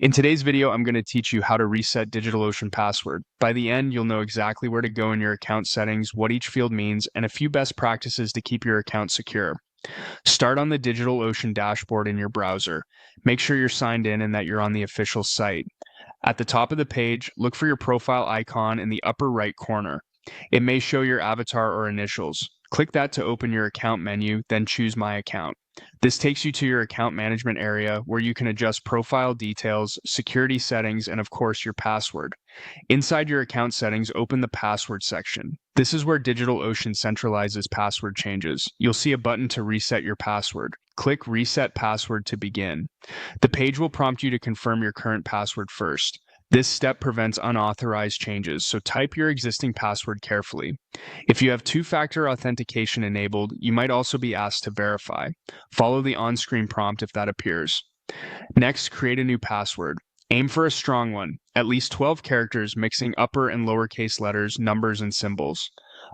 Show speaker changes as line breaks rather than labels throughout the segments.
In today's video, I'm going to teach you how to reset DigitalOcean password. By the end, you'll know exactly where to go in your account settings, what each field means, and a few best practices to keep your account secure. Start on the DigitalOcean dashboard in your browser. Make sure you're signed in and that you're on the official site. At the top of the page, look for your profile icon in the upper right corner. It may show your avatar or initials. Click that to open your account menu, then choose My Account. This takes you to your account management area where you can adjust profile details, security settings, and of course your password. Inside your account settings, open the password section. This is where DigitalOcean centralizes password changes. You'll see a button to reset your password. Click Reset Password to begin. The page will prompt you to confirm your current password first. This step prevents unauthorized changes, so type your existing password carefully. If you have two-factor authentication enabled, you might also be asked to verify. Follow the on-screen prompt if that appears. Next, create a new password. Aim for a strong one, at least 12 characters mixing upper and lowercase letters, numbers, and symbols.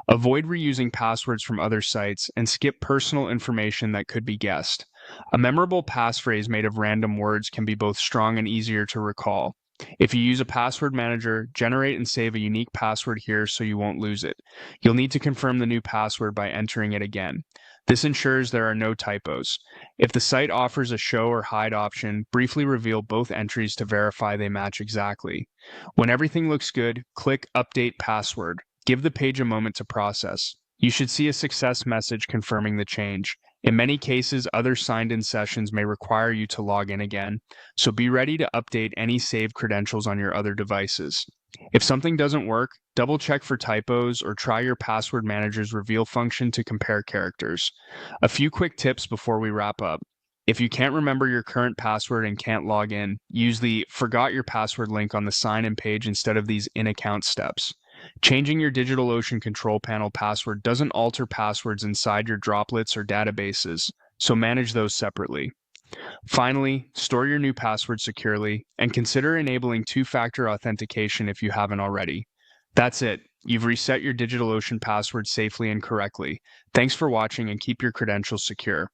Avoid reusing passwords from other sites and skip personal information that could be guessed. A memorable passphrase made of random words can be both strong and easier to recall. If you use a password manager, generate and save a unique password here so you won't lose it. You'll need to confirm the new password by entering it again. This ensures there are no typos. If the site offers a show or hide option, briefly reveal both entries to verify they match exactly. When everything looks good, click Update Password. Give the page a moment to process. You should see a success message confirming the change. In many cases, other signed-in sessions may require you to log in again, so be ready to update any saved credentials on your other devices. If something doesn't work, double-check for typos or try your password manager's reveal function to compare characters. A few quick tips before we wrap up. If you can't remember your current password and can't log in, use the Forgot Your Password link on the sign-in page instead of these in-account steps. Changing your DigitalOcean control panel password doesn't alter passwords inside your droplets or databases, so manage those separately. Finally, store your new password securely and consider enabling two-factor authentication if you haven't already. That's it. You've reset your DigitalOcean password safely and correctly. Thanks for watching and keep your credentials secure.